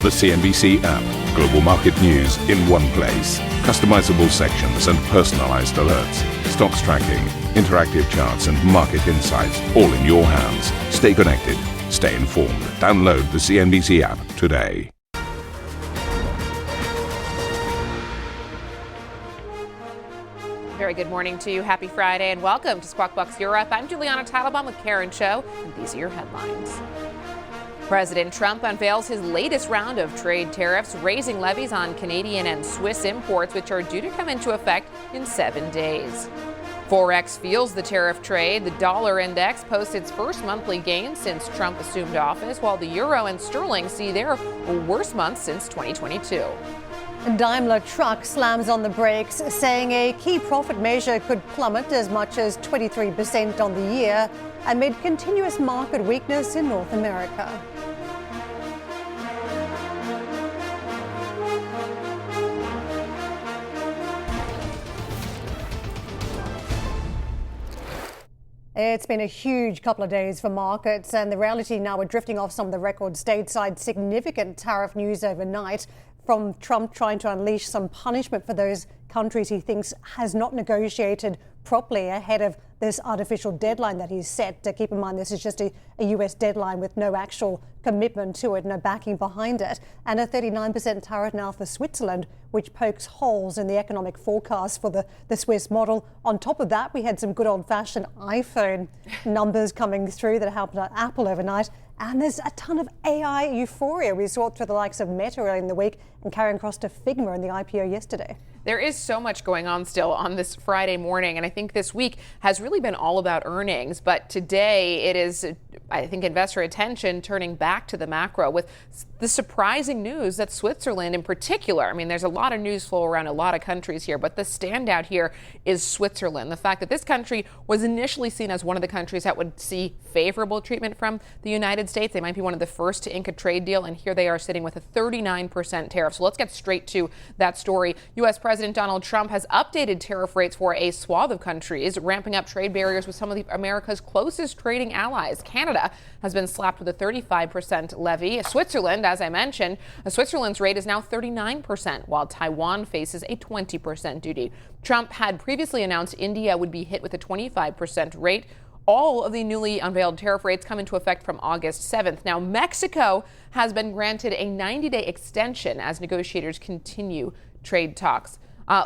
The CNBC app. Global market news in one place. Customizable sections and personalized alerts. Stocks tracking, interactive charts and market insights all in your hands. Stay connected. Stay informed. Download the CNBC app today. Very good morning to you. Happy Friday and welcome to Squawk Box Europe. I'm Juliana Taliban with Karen Cho, and these are your headlines. President Trump unveils his latest round of trade tariffs, raising levies on Canadian and Swiss imports, which are due to come into effect in 7 days. Forex fuels the tariff trade. The dollar index posts its first monthly gain since Trump assumed office, while the euro and sterling see their worst month since 2022. Daimler Trucks slams on the brakes, saying a key profit measure could plummet as much as 23% on the year amid continuous market weakness in North America. It's been a huge couple of days for markets, and the reality now we're drifting off some of the record stateside significant tariff news overnight, from Trump trying to unleash some punishment for those countries he thinks has not negotiated properly ahead of this artificial deadline that he's set. Keep in mind, this is just a US deadline with no actual commitment to it, no backing behind it. And a 39% tariff now for Switzerland, which pokes holes in the economic forecast for the Swiss model. On top of that, we had some good old-fashioned iPhone numbers coming through that helped Apple overnight. And there's a ton of AI euphoria. We saw it through the likes of Meta earlier in the week and carrying across to Figma in the IPO yesterday. There is so much going on still on this Friday morning, and I think this week has really been all about earnings. But today it is, I think, investor attention turning back to the macro with the surprising news that Switzerland in particular, I mean, there's a lot of news flow around a lot of countries here, but the standout here is Switzerland. The fact that this country was initially seen as one of the countries that would see favorable treatment from the United States. They might be one of the first to ink a trade deal, and here they are sitting with a 39% tariff. So let's get straight to that story. U.S. President Donald Trump has updated tariff rates for a swath of countries, ramping up trade barriers with some of America's closest trading allies. Canada has been slapped with a 35% levy. Switzerland, as I mentioned, Switzerland's rate is now 39%, while Taiwan faces a 20% duty. Trump had previously announced India would be hit with a 25% rate. All of the newly unveiled tariff rates come into effect from August 7th. Now, Mexico has been granted a 90-day extension as negotiators continue trade talks.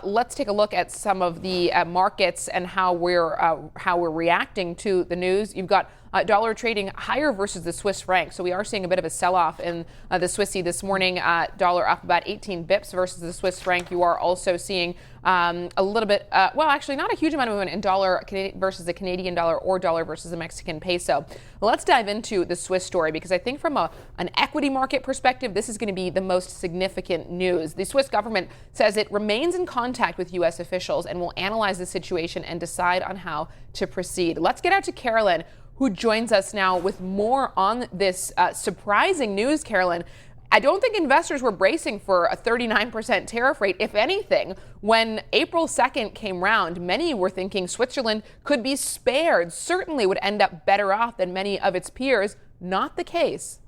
Let's take a look at some of the markets and how we're reacting to the news. You've got dollar trading higher versus the Swiss franc. So we are seeing a bit of a sell-off in the Swissy this morning. Dollar up about 18 bips versus the Swiss franc. You are also seeing a little bit, well, actually not a huge amount of movement in dollar versus the Canadian dollar or dollar versus the Mexican peso. Let's dive into the Swiss story, because I think from an equity market perspective, this is going to be the most significant news. The Swiss government says it remains in contact with U.S. officials and will analyze the situation and decide on how to proceed. Let's get out to Carolyn, who joins us now with more on this surprising news. Carolyn, I don't think investors were bracing for a 39% tariff rate. If anything, when April 2nd came round, many were thinking Switzerland could be spared, certainly would end up better off than many of its peers. Not the case.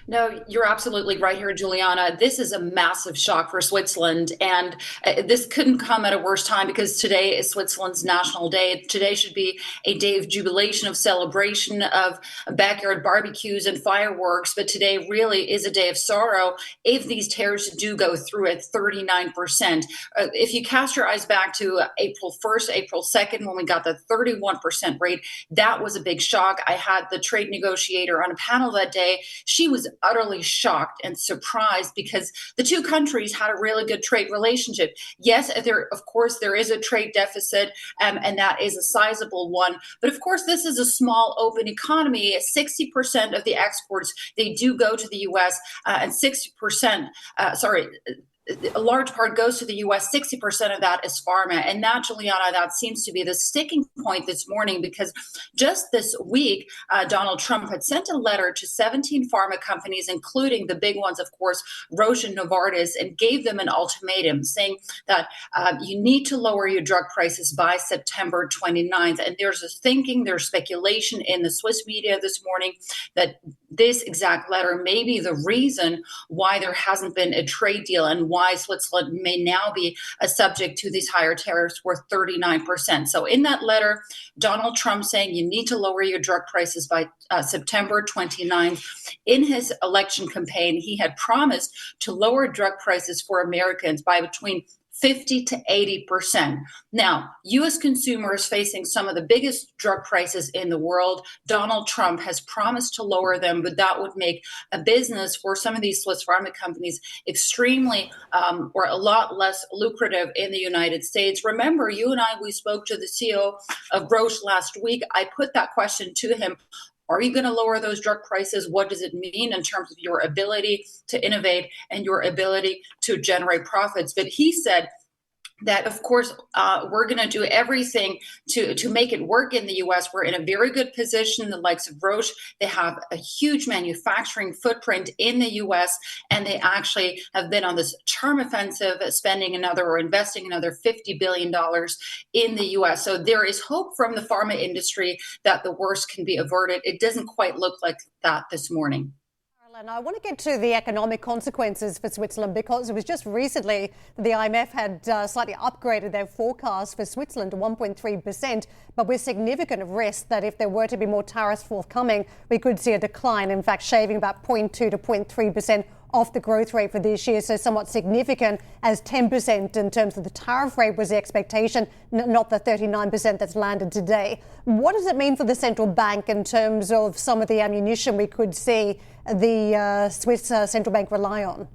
No, you're absolutely right here, Juliana. This is a massive shock for Switzerland, and this couldn't come at a worse time, because today is Switzerland's National Day. Today should be a day of jubilation, of celebration, of backyard barbecues and fireworks, but today really is a day of sorrow if these tariffs do go through at 39%. If you cast your eyes back to April 1st, April 2nd, when we got the 31% rate, that was a big shock. I had the trade negotiator on a panel that day. She was utterly shocked and surprised because the two countries had a really good trade relationship. Yes, of course, there is a trade deficit, and that is a sizable one. But of course, this is a small open economy. 60% of the exports, they do go to the U.S. And 60%, a large part goes to the U.S. 60% of that is pharma. And that, Juliana, that seems to be the sticking point this morning, because just this week, Donald Trump had sent a letter to 17 pharma companies, including the big ones, of course, Roche and Novartis, and gave them an ultimatum saying that you need to lower your drug prices by September 29th. And there's speculation in the Swiss media this morning that this exact letter may be the reason why there hasn't been a trade deal and why Switzerland may now be a subject to these higher tariffs worth 39%. So in that letter, Donald Trump saying you need to lower your drug prices by September 29th. In his election campaign, he had promised to lower drug prices for Americans by between 50 to 80%. Now, U.S. consumers facing some of the biggest drug prices in the world, Donald Trump has promised to lower them, but that would make a business for some of these Swiss pharma companies extremely or a lot less lucrative in the United States. Remember, you and I, we spoke to the CEO of Roche last week. I put that question to him. Are you going to lower those drug prices? What does it mean in terms of your ability to innovate and your ability to generate profits? But he said that, of course, we're going to do everything to make it work in the U.S. We're in a very good position. The likes of Roche, they have a huge manufacturing footprint in the U.S., and they actually have been on this charm offensive, spending another or investing another $50 billion in the U.S. So there is hope from the pharma industry that the worst can be averted. It doesn't quite look like that this morning. And I want to get to the economic consequences for Switzerland, because it was just recently that the IMF had slightly upgraded their forecast for Switzerland to 1.3%, but with significant risk that if there were to be more tariffs forthcoming, we could see a decline, in fact, shaving about 0.2 to 0.3% off the growth rate for this year, so somewhat significant, as 10% in terms of the tariff rate was the expectation, not the 39% that's landed today. What does it mean for the central bank in terms of some of the ammunition we could see the Swiss central bank rely on?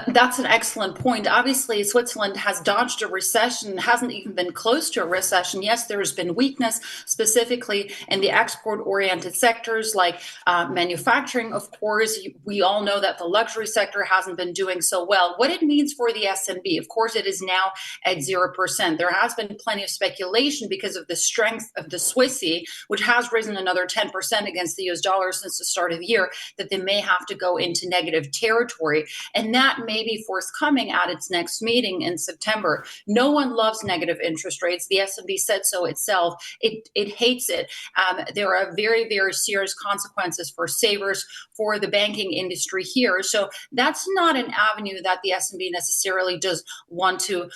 That's an excellent point. Obviously, Switzerland has dodged a recession, hasn't even been close to a recession. Yes, there has been weakness, specifically in the export-oriented sectors like manufacturing. Of course, we all know that the luxury sector hasn't been doing so well. What it means for the S&P, of course, it is now at 0%. There has been plenty of speculation because of the strength of the Swissy, which has risen another 10% against the US dollar since the start of the year, that they may have to go into negative territory. And that may be forthcoming at its next meeting in September. No one loves negative interest rates. The S&P said so itself. It hates it. There are very, very serious consequences for savers, for the banking industry here. So that's not an avenue that the S&P necessarily does wants to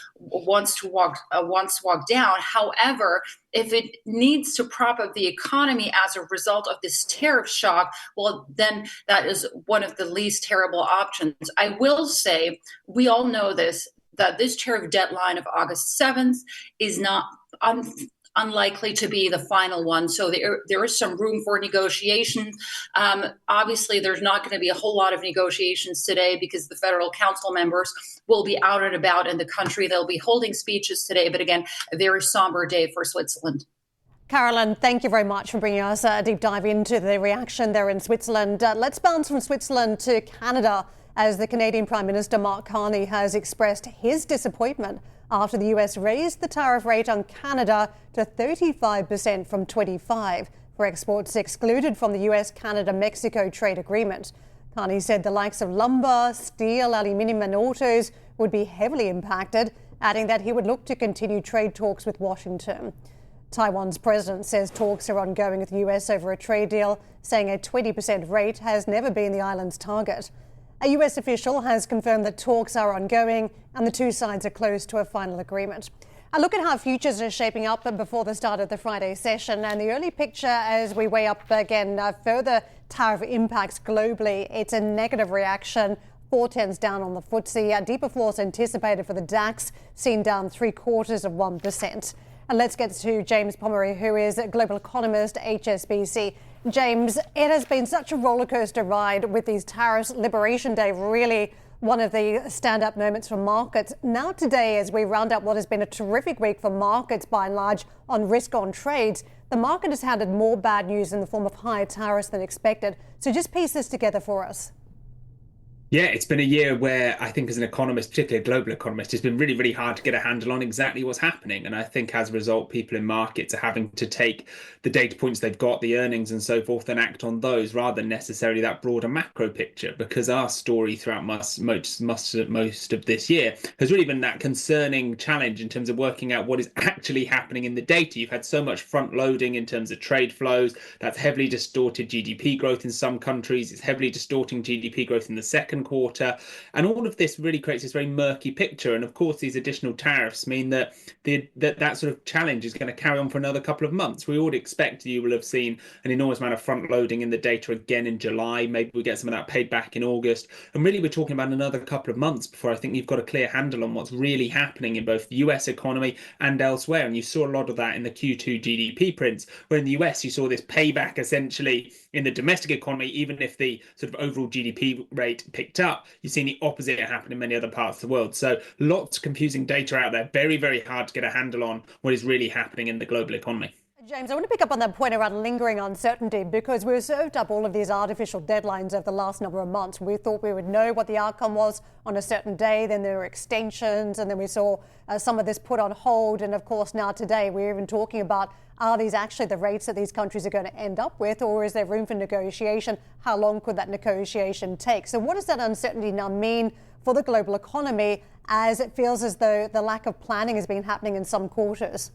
walk down. However, if it needs to prop up the economy as a result of this tariff shock, well, then that is one of the least terrible options. I will say, we all know this, that this tariff deadline of August 7th is not unlikely to be the final one. So there is some room for negotiation. Obviously, there's not going to be a whole lot of negotiations today because the Federal Council members will be out and about in the country. They'll be holding speeches today. But again, a very somber day for Switzerland. Carolyn, thank you very much for bringing us a deep dive into the reaction there in Switzerland. Let's bounce from Switzerland to Canada, as the Canadian Prime Minister Mark Carney has expressed his disappointment after the US raised the tariff rate on Canada to 35% from 25% for exports excluded from the US-Canada-Mexico trade agreement. Carney said the likes of lumber, steel, aluminium and autos would be heavily impacted, adding that he would look to continue trade talks with Washington. Taiwan's president says talks are ongoing with the US over a trade deal, saying a 20% rate has never been the island's target. A US official has confirmed that talks are ongoing and the two sides are close to a final agreement. A look at how futures are shaping up before the start of the Friday session, and the early picture as we weigh up again further tariff impacts globally. It's a negative reaction. 4/10 down on the FTSE. Deeper falls anticipated for the DAX, seen down 0.75%. And let's get to James Pomeroy, who is a global economist, HSBC. James, it has been such a roller coaster ride with these tariffs. Liberation Day, really one of the stand-up moments for markets. Now today, as we round up what has been a terrific week for markets by and large on risk-on trades, the market has handed more bad news in the form of higher tariffs than expected. So just piece this together for us. Yeah, it's been a year where I think as an economist, particularly a global economist, it's been really, really hard to get a handle on exactly what's happening. And I think as a result, people in markets are having to take the data points they've got, the earnings and so forth, and act on those rather than necessarily that broader macro picture. Because our story throughout most of this year has really been that concerning challenge in terms of working out what is actually happening in the data. You've had so much front loading in terms of trade flows. That's heavily distorted GDP growth in some countries. It's heavily distorting GDP growth in the second quarter. And all of this really creates this very murky picture. And of course, these additional tariffs mean that that sort of challenge is going to carry on for another couple of months. We would expect you will have seen an enormous amount of front loading in the data again in July. Maybe we get some of that paid back in August. And really, we're talking about another couple of months before I think you've got a clear handle on what's really happening in both the US economy and elsewhere. And you saw a lot of that in the Q2 GDP prints, where in the US, you saw this payback essentially in the domestic economy, even if the sort of overall GDP rate picked up, you've seen the opposite happen in many other parts of the world. So lots of confusing data out there, very, very hard to get a handle on what is really happening in the global economy. James, I want to pick up on that point around lingering uncertainty, because we've served up all of these artificial deadlines over the last number of months. We thought we would know what the outcome was on a certain day, then there were extensions, and then we saw some of this put on hold. And of course, now today, we're even talking about, are these actually the rates that these countries are going to end up with, or is there room for negotiation? How long could that negotiation take? So what does that uncertainty now mean for the global economy, as it feels as though the lack of planning has been happening in some quarters?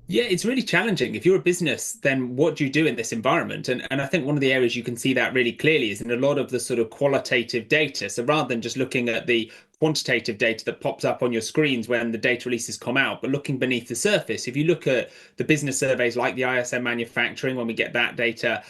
Yeah, it's really challenging. If you're a business, then what do you do in this environment? And I think one of the areas you can see that really clearly is in a lot of the sort of qualitative data. So rather than just looking at the quantitative data that pops up on your screens when the data releases come out, but looking beneath the surface, if you look at the business surveys like the ISM manufacturing, when we get that data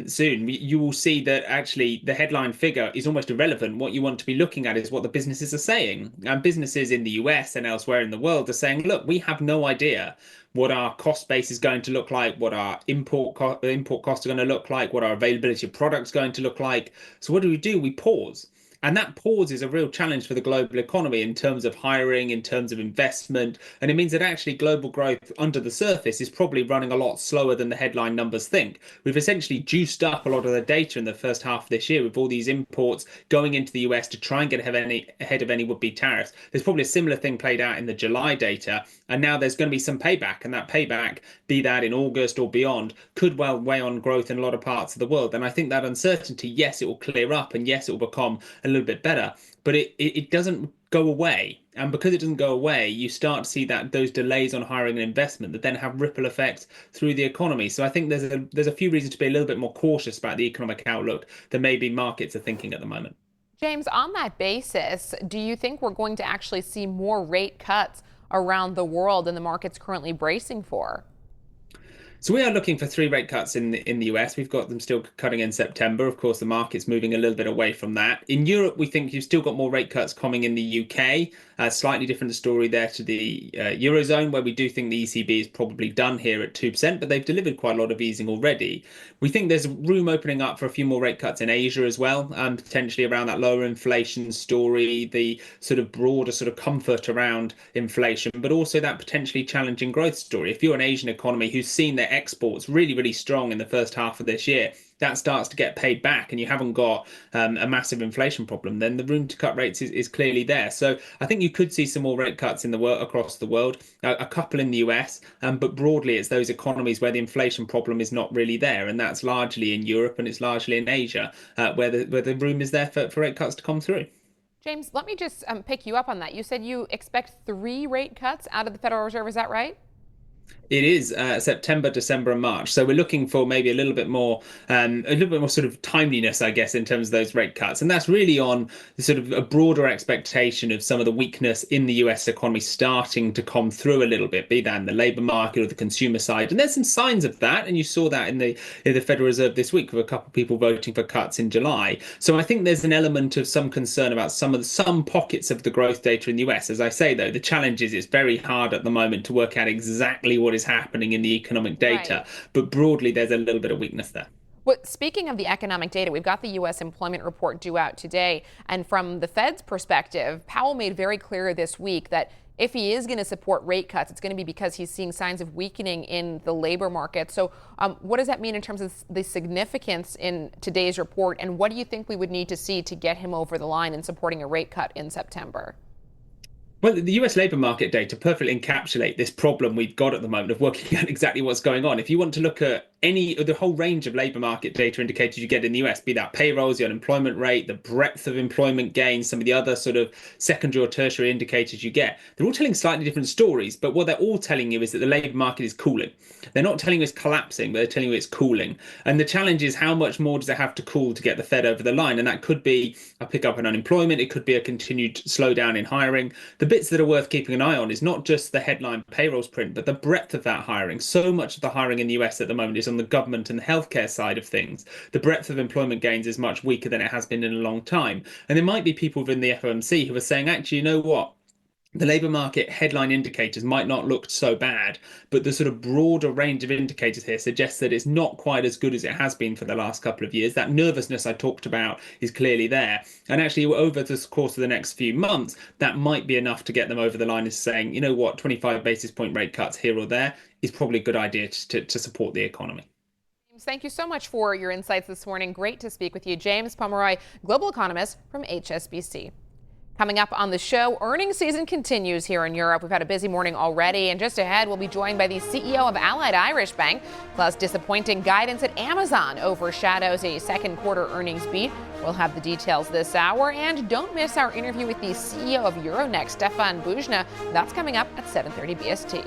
soon, you will see that actually the headline figure is almost irrelevant. What you want to be looking at is what the businesses are saying. And businesses in the US and elsewhere in the world are saying, look, we have no idea what our cost base is going to look like, what our import costs are going to look like, what our availability of products is going to look like. So what do? We pause. And that pause is a real challenge for the global economy in terms of hiring, in terms of investment. And it means that actually global growth under the surface is probably running a lot slower than the headline numbers think. We've essentially juiced up a lot of the data in the first half of this year with all these imports going into the US to try and get ahead of any would-be tariffs. There's probably a similar thing played out in the July data. And now there's going to be some payback. And that payback, be that in August or beyond, could well weigh on growth in a lot of parts of the world. And I think that uncertainty, yes, it will clear up, and yes, it will become a little bit better, but it doesn't go away. And because it doesn't go away, you start to see that those delays on hiring and investment that then have ripple effects through the economy. So I think there's a few reasons to be a little bit more cautious about the economic outlook than maybe markets are thinking at the moment. James, on that basis, do you think we're going to actually see more rate cuts around the world than the market's currently bracing for? So we are looking for 3 rate cuts in the US. We've got them still cutting in September. Of course, the market's moving a little bit away from that. In Europe, we think you've still got more rate cuts coming in the UK. Slightly different story there to the Eurozone, where we do think the ECB is probably done here at 2%, but they've delivered quite a lot of easing already. We think there's room opening up for a few more rate cuts in Asia as well, potentially around that lower inflation story, the sort of broader sort of comfort around inflation, but also that potentially challenging growth story. If you're an Asian economy who's seen their exports really, really strong in the first half of this year, that starts to get paid back and you haven't got a massive inflation problem, then the room to cut rates is clearly there. So I think you could see some more rate cuts in the world, across the world, a couple in the US, but broadly it's those economies where the inflation problem is not really there, and that's largely in Europe and it's largely in Asia, where the room is there for rate cuts to come through. James, let me just pick you up on that. You said you expect 3 rate cuts out of the Federal Reserve. Is that right? It is September, December, and March. So we're looking for maybe a little bit more sort of timeliness, I guess, in terms of those rate cuts. And that's really on the sort of a broader expectation of some of the weakness in the US economy starting to come through a little bit, be that in the labor market or the consumer side. And there's some signs of that. And you saw that in the Federal Reserve this week with a couple of people voting for cuts in July. So I think there's an element of some concern about some pockets of the growth data in the US. As I say, though, the challenge is it's very hard at the moment to work out exactly what is happening in the economic data, right. But broadly there's a little bit of weakness there. Well, speaking of the economic data, we've got the U.S. employment report due out today, and from the Fed's perspective, Powell made very clear this week that if he is going to support rate cuts, it's going to be because he's seeing signs of weakening in the labor market. So what does that mean in terms of the significance in today's report? And what do you think we would need to see to get him over the line in supporting a rate cut in September? Well, the US labour market data perfectly encapsulate this problem we've got at the moment of working out exactly what's going on. If you want to look at the whole range of labour market data indicators you get in the US, be that payrolls, the unemployment rate, the breadth of employment gains, some of the other sort of secondary or tertiary indicators you get, they're all telling slightly different stories. But what they're all telling you is that the labour market is cooling. They're not telling you it's collapsing, but they're telling you it's cooling. And the challenge is, how much more does it have to cool to get the Fed over the line? And that could be a pickup in unemployment. It could be a continued slowdown in hiring. The bits that are worth keeping an eye on is not just the headline payrolls print, but the breadth of that hiring. So much of the hiring in the US at the moment is on the government and the healthcare side of things. The breadth of employment gains is much weaker than it has been in a long time. And there might be people within the FOMC who are saying, actually, you know what? The labour market headline indicators might not look so bad, but the sort of broader range of indicators here suggests that it's not quite as good as it has been for the last couple of years. That nervousness I talked about is clearly there. And actually, over the course of the next few months, that might be enough to get them over the line as saying, you know what, 25 basis point rate cuts here or there is probably a good idea to support the economy. Thank you so much for your insights this morning. Great to speak with you. James Pomeroy, global economist from HSBC. Coming up on the show, earnings season continues here in Europe. We've had a busy morning already, and just ahead, we'll be joined by the CEO of Allied Irish Bank. Plus, disappointing guidance at Amazon overshadows a second quarter earnings beat. We'll have the details this hour, and don't miss our interview with the CEO of Euronext, Stefan Bujna. That's coming up at 7:30 BST.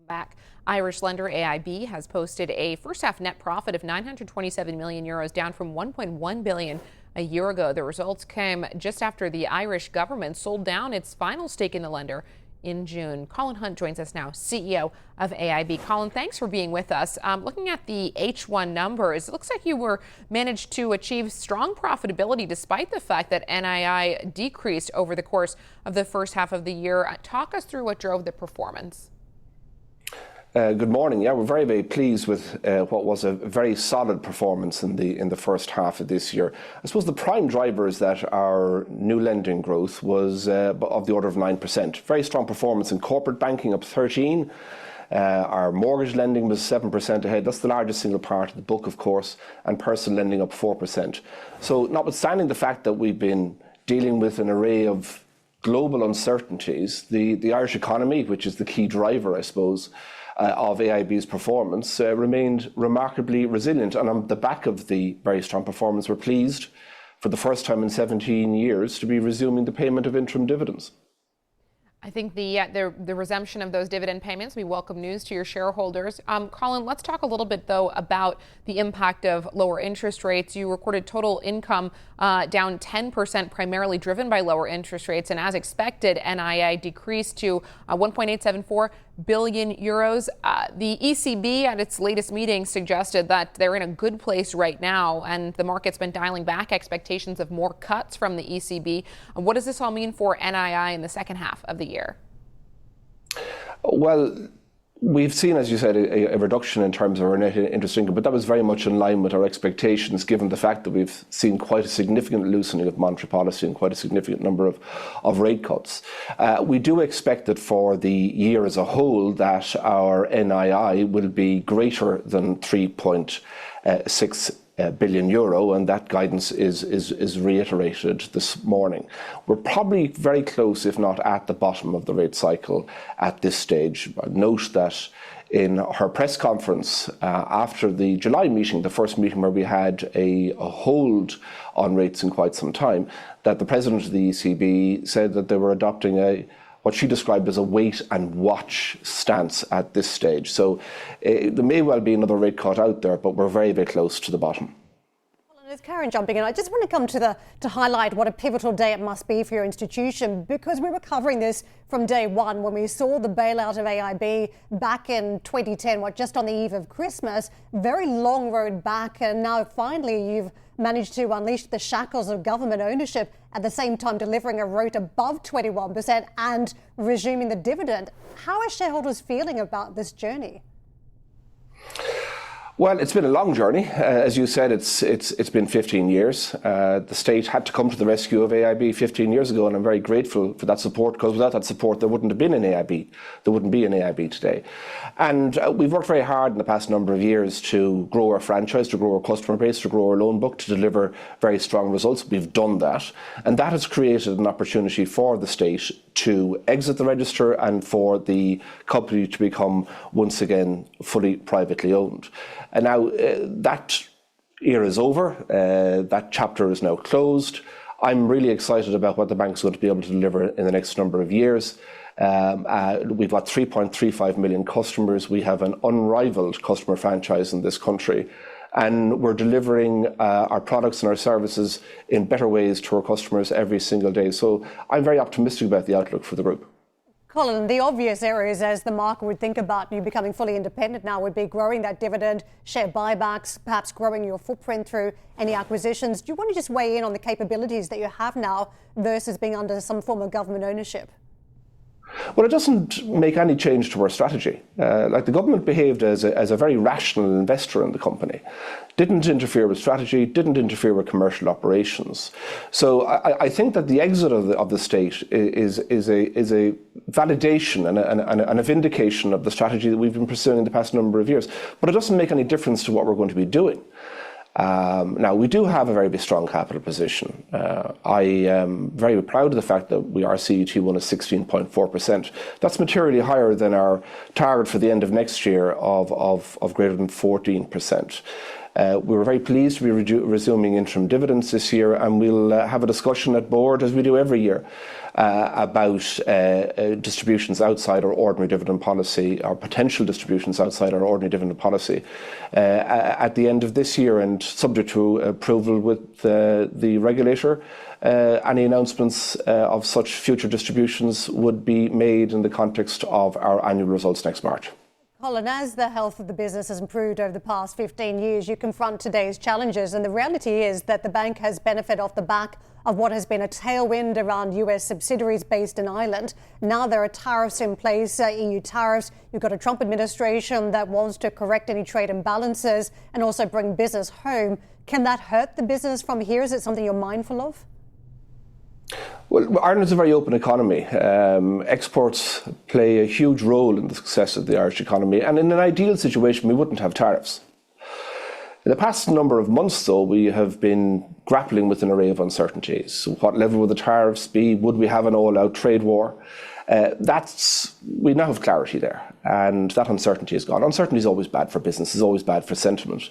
Back. Irish lender AIB has posted a first-half net profit of 927 million euros, down from 1.1 billion a year ago. The results came just after the Irish government sold down its final stake in the lender in June. Colin Hunt joins us now, CEO of AIB. Colin, thanks for being with us. Looking at the H1 numbers, it looks like you managed to achieve strong profitability despite the fact that NII decreased over the course of the first half of the year. Talk us through what drove the performance. Good morning. Yeah, we're very, very pleased with what was a very solid performance in the first half of this year. I suppose the prime driver is that our new lending growth was of the order of 9%. Very strong performance in corporate banking, up 13%. Our mortgage lending was 7% ahead. That's the largest single part of the book, of course, and personal lending up 4%. So notwithstanding the fact that we've been dealing with an array of global uncertainties, the Irish economy, which is the key driver, I suppose, of AIB's performance, remained remarkably resilient. And on the back of the very strong performance, we're pleased for the first time in 17 years to be resuming the payment of interim dividends. I think the resumption of those dividend payments, we welcome news to your shareholders. Colin, let's talk a little bit, though, about the impact of lower interest rates. You recorded total income down 10%, primarily driven by lower interest rates. And as expected, NII decreased to 1.874 billion euros. The ECB at its latest meeting suggested that they're in a good place right now, and the market's been dialing back expectations of more cuts from the ECB. What does this all mean for NII in the second half of the year? Well, we've seen, as you said, a reduction in terms of our net interest income, but that was very much in line with our expectations, given the fact that we've seen quite a significant loosening of monetary policy and quite a significant number of rate cuts. We do expect that for the year as a whole, that our NII will be greater than 3.6 billion euro, and that guidance is reiterated this morning. We're probably very close, if not at the bottom of the rate cycle at this stage. Note that in her press conference after the July meeting, the first meeting where we had a hold on rates in quite some time, that the president of the ECB said that they were adopting what she described as a wait and watch stance at this stage. So there may well be another rate cut out there, but we're very, very close to the bottom. It's Karen jumping in. I just want to come to highlight what a pivotal day it must be for your institution, because we were covering this from day one when we saw the bailout of AIB back in 2010, just on the eve of Christmas. Very long road back, and now finally you've managed to unleash the shackles of government ownership, at the same time delivering a ROTE above 21% and resuming the dividend. How are shareholders feeling about this journey? Well, it's been a long journey. As you said, it's been 15 years. The state had to come to the rescue of AIB 15 years ago, and I'm very grateful for that support, because without that support, there wouldn't have been an AIB. There wouldn't be an AIB today. And we've worked very hard in the past number of years to grow our franchise, to grow our customer base, to grow our loan book, to deliver very strong results. We've done that. And that has created an opportunity for the state to exit the register and for the company to become once again fully privately owned. And now that era is over. That chapter is now closed. I'm really excited about what the bank is going to be able to deliver in the next number of years. We've got 3.35 million customers. We have an unrivaled customer franchise in this country. And we're delivering our products and our services in better ways to our customers every single day. So I'm very optimistic about the outlook for the group. Colin, the obvious areas, as the market would think about you becoming fully independent now, would be growing that dividend, share buybacks, perhaps growing your footprint through any acquisitions. Do you want to just weigh in on the capabilities that you have now versus being under some form of government ownership? Well, it doesn't make any change to our strategy. The government behaved as a very rational investor in the company, didn't interfere with strategy, didn't interfere with commercial operations. So I think that the exit of the state is a validation and a vindication of the strategy that we've been pursuing in the past number of years. But it doesn't make any difference to what we're going to be doing. Now, we do have a very strong capital position. I am very proud of the fact that our CET1 is 16.4%. That's materially higher than our target for the end of next year of greater than 14%. We were very pleased to be resuming interim dividends this year, and we'll have a discussion at board, as we do every year, about distributions outside our ordinary dividend policy, or potential distributions outside our ordinary dividend policy at the end of this year, and subject to approval with the regulator. Any announcements of such future distributions would be made in the context of our annual results next March. Colin, as the health of the business has improved over the past 15 years, you confront today's challenges, and the reality is that the bank has benefited off the back of what has been a tailwind around US subsidiaries based in Ireland. Now there are tariffs in place, EU tariffs. You've got a Trump administration that wants to correct any trade imbalances and also bring business home. Can that hurt the business from here? Is it something you're mindful of? Well, Ireland's a very open economy. Exports play a huge role in the success of the Irish economy, and in an ideal situation, we wouldn't have tariffs. In the past number of months, though, we have been grappling with an array of uncertainties. What level would the tariffs be? Would we have an all-out trade war? We now have clarity there, and that uncertainty is gone. Uncertainty is always bad for business, is always bad for sentiment.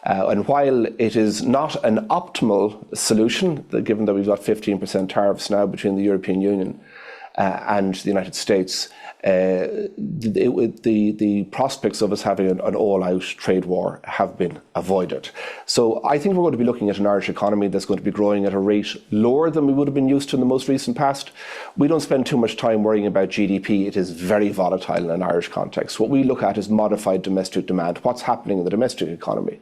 And while it is not an optimal solution, given that we've got 15% tariffs now between the European Union and the United States, the prospects of us having an all-out trade war have been avoided. So I think we're going to be looking at an Irish economy that's going to be growing at a rate lower than we would have been used to in the most recent past. We don't spend too much time worrying about GDP. It is very volatile in an Irish context. What we look at is modified domestic demand, what's happening in the domestic economy.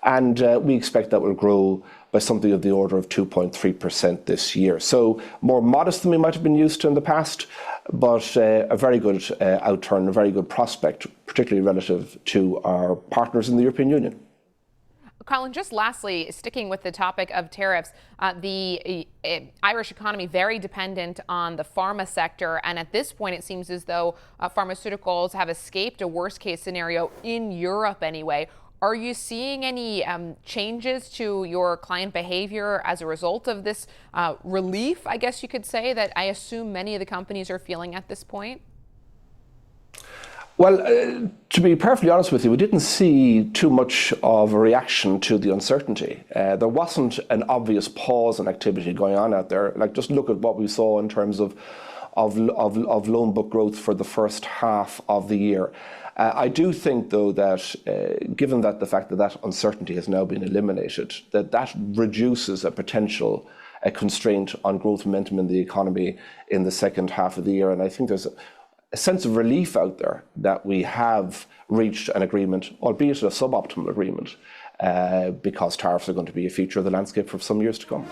And we expect that will grow by something of the order of 2.3% this year. So more modest than we might have been used to in the past, but a very good outturn, a very good prospect, particularly relative to our partners in the European Union. Colin, just lastly, sticking with the topic of tariffs, the Irish economy very dependent on the pharma sector, and at this point it seems as though pharmaceuticals have escaped a worst case scenario in Europe anyway. Are you seeing any changes to your client behavior as a result of this relief, I guess you could say, that I assume many of the companies are feeling at this point? Well, to be perfectly honest with you, we didn't see too much of a reaction to the uncertainty. There wasn't an obvious pause in activity going on out there. Like, just look at what we saw in terms of of loan book growth for the first half of the year. I do think, though, that given that the fact that that uncertainty has now been eliminated, that reduces a potential constraint on growth momentum in the economy in the second half of the year. And I think there's a sense of relief out there that we have reached an agreement, albeit a suboptimal agreement, because tariffs are going to be a feature of the landscape for some years to come.